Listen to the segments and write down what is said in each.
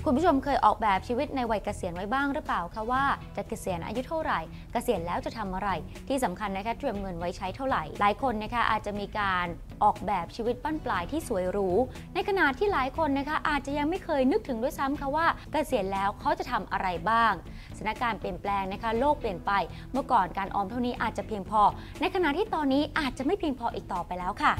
คุณผู้ชมเคยออกแบบชีวิตในวัยเกษียณไว้บ้างหรือเปล่าคะว่าจะเกษียณอายุเท่าไหร่เกษียณแล้วจะทำอะไรที่สำคัญนะคะเตรียมเงินไว้ใช้เท่าไหร่หลายคนนะคะอาจจะมีการออกแบบชีวิตบั้นปลายที่สวยหรูในขณะที่หลายคนนะคะอาจจะยังไม่เคยนึกถึงด้วยซ้ำค่ะว่าเกษียณแล้วเขาจะทำอะไรบ้างสถานการณ์เปลี่ยนแปลงนะคะโลกเปลี่ยนไปเมื่อก่อนการออมเท่านี้อาจจะเพียงพอในขณะที่ตอนนี้อาจจะไม่เพียงพออีกต่อไปแล้วค่ะ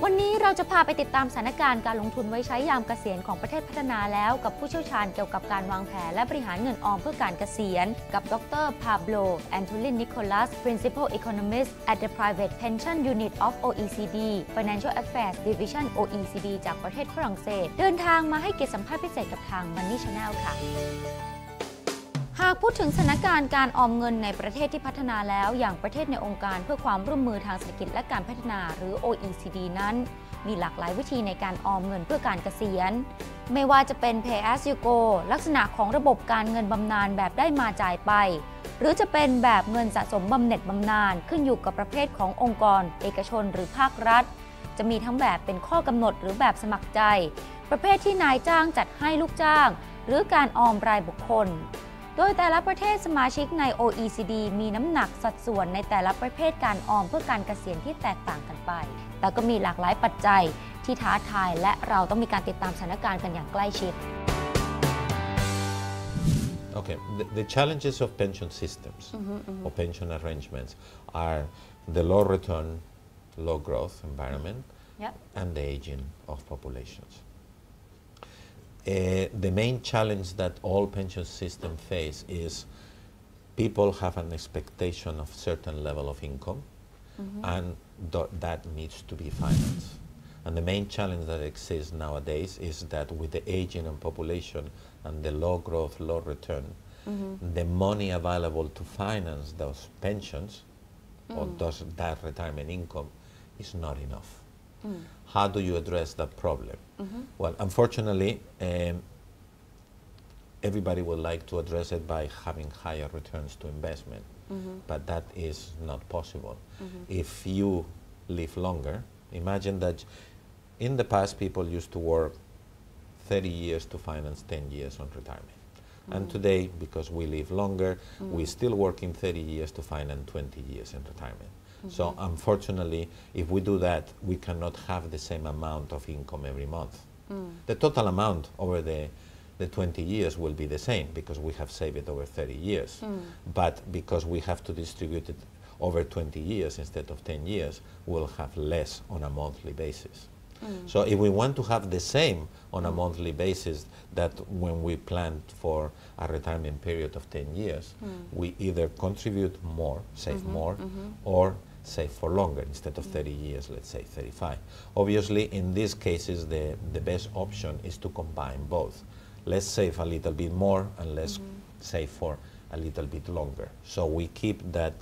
วันนี้เราจะพาไปติดตามสถานการณ์การลงทุนไว้ใช้ยามเกษียณของประเทศพัฒนาแล้วกับผู้เชี่ยวชาญเกี่ยวกับการวางแผนและบริหารเงินออมเพื่อการเกษียณกับดร. Pablo Antolin Nicolas Principal Economist at the Private Pension Unit of OECD Financial Affairs Division OECD จากประเทศฝรั่งเศสเดินทางมาให้เกียรติสัมภาษณ์พิเศษกับทาง Money Channel ค่ะหากพูดถึงสถานการณ์การออมเงินในประเทศที่พัฒนาแล้วอย่างประเทศในองค์การเพื่อความร่วมมือทางเศรษฐกิจและการพัฒนาหรือ OECD นั้นมีหลากหลายวิธีในการออมเงินเพื่อการเกษียณไม่ว่าจะเป็น Pay as you go ลักษณะของระบบการเงินบำนาญแบบได้มาจ่ายไปหรือจะเป็นแบบเงินสะสมบำเหน็จบำนาญขึ้นอยู่กับประเภทขององค์กรเอกชนหรือภาครัฐจะมีทั้งแบบเป็นข้อกำหนดหรือแบบสมัครใจประเภทที่นายจ้างจัดให้ลูกจ้างหรือการออมรายบุคคลโดยแต่ละประเทศสมาชิกใน OECD มีน้ำหนักสัดส่วนในแต่ละประเภทการออมเพื่อการเกษียณที่แตกต่างกันไปแต่ก็มีหลากหลายปัจจัยที่ท้าทายและเราต้องมีการติดตามสถานการณ์กันอย่างใกล้ชิด Okay, the challenges of pension systems or pension arrangements are the low return, low growth environment and the aging of populations.The main challenge that all pension systems face is people have an expectation of certain level of income and that needs to be financed. And the main challenge that exists nowadays is that with the aging of population and the low growth, low return, the money available to finance those pensions or that retirement income is not enough.How do you address that problem? Well, unfortunately, everybody would like to address it by having higher returns to investment, but that is not possible. If you live longer, imagine that in the past people used to work 30 years to finance 10 years on retirement. And today, because we live longer, we're still working 30 years to finance 20 years in retirement.So unfortunately, if we do that, we cannot have the same amount of income every month. The total amount over the 20 years will be the same because we have saved it over 30 years. But because we have to distribute it over 20 years instead of 10 years, we'll have less on a monthly basis. So if we want to have the same on a monthly basis that when we plan for a retirement period of 10 years, we either contribute more, save more, or save for longer instead of 30 years, let's say 35. Obviously, in these cases, the best option is to combine both. Let's save a little bit more and let's save for a little bit longer. So we keep that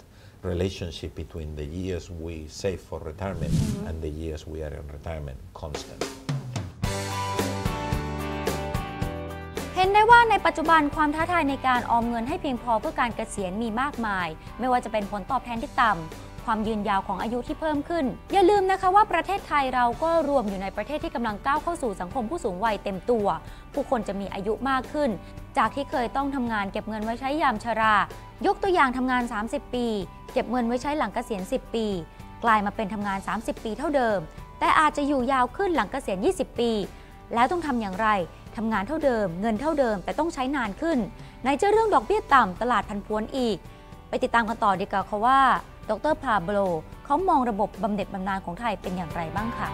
relationship between the years we save for retirement and the years we are in retirement constant. เห็นได้ว่าในปัจจุบันความท้าทายในการออมเงินให้เพียงพอเพื่อการเกษียณมีมากมายไม่ว่าจะเป็นผลตอบแทนที่ต่ำความยืนยาวของอายุที่เพิ่มขึ้นอย่าลืมนะคะว่าประเทศไทยเราก็รวมอยู่ในประเทศที่กำลังก้าวเข้าสู่สังคมผู้สูงวัยเต็มตัวผู้คนจะมีอายุมากขึ้นจากที่เคยต้องทำงานเก็บเงินไว้ใช้ยามชรายกตัวอย่างทำงาน30ปีเก็บเงินไว้ใช้หลังเกษียณ10ปีกลายมาเป็นทำงาน30ปีเท่าเดิมแต่อาจจะอยู่ยาวขึ้นหลังเกษียณ20ปีแล้วต้องทำอย่างไรทำงานเท่าเดิมเงินเท่าเดิมแต่ต้องใช้นานขึ้นไหนจะเรื่องดอกเบี้ยต่ำตลาดผันผวนอีกไปติดตามกันต่อดีกว่าค่ะว่าดร. พาโบลเขามองระบบบำเหน็จบำนาญของไทยเป็นอย่างไรบ้างค่ะ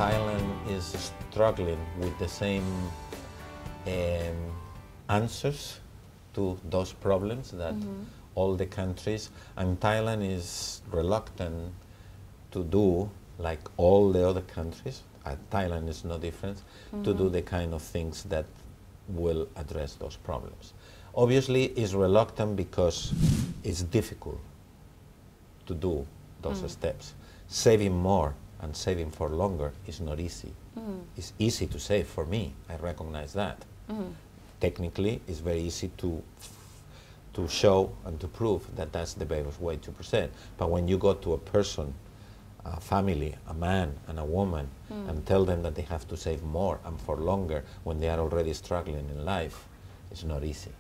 Thailand is struggling with the same answers to those problems that all the countries, and Thailand is reluctant to do like all the other countries. Thailand is no different to do the kind of things that will address those problems.Obviously, is reluctant because it's difficult to do those steps. Saving more and saving for longer is not easy. It's easy to save for me. I recognize that. Technically, it's very easy to show and to prove that that's the best way to proceed. But when you go to a person a family, a man and a woman, and tell them that they have to save more and for longer when they are already struggling in life, it's not easy.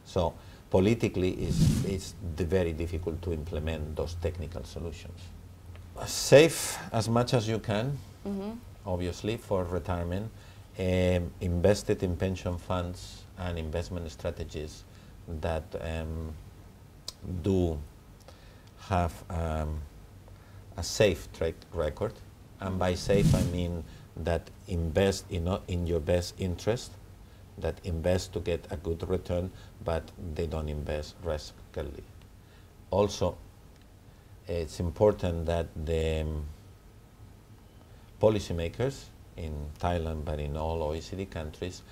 So politically, it's very difficult to implement those technical solutions. Save as much as you can, obviously, for retirement. Invest it in pension funds and investment strategies that do have a safe track record. And by safe, I mean that invest in your best interest, that invest to get a good return, but they don't invest riskily. Also, it's important that the policymakers in Thailand, but in all OECD countries,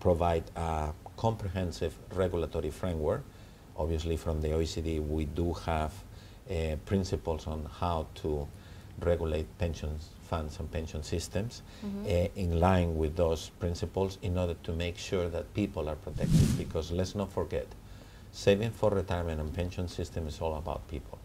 provide a comprehensive regulatory framework. Obviously, from the OECD, we do have principles on how to regulate pension funds and pension systems in line with those principles in order to make sure that people are protected. Because let's not forget, saving for retirement and pension system is all about people.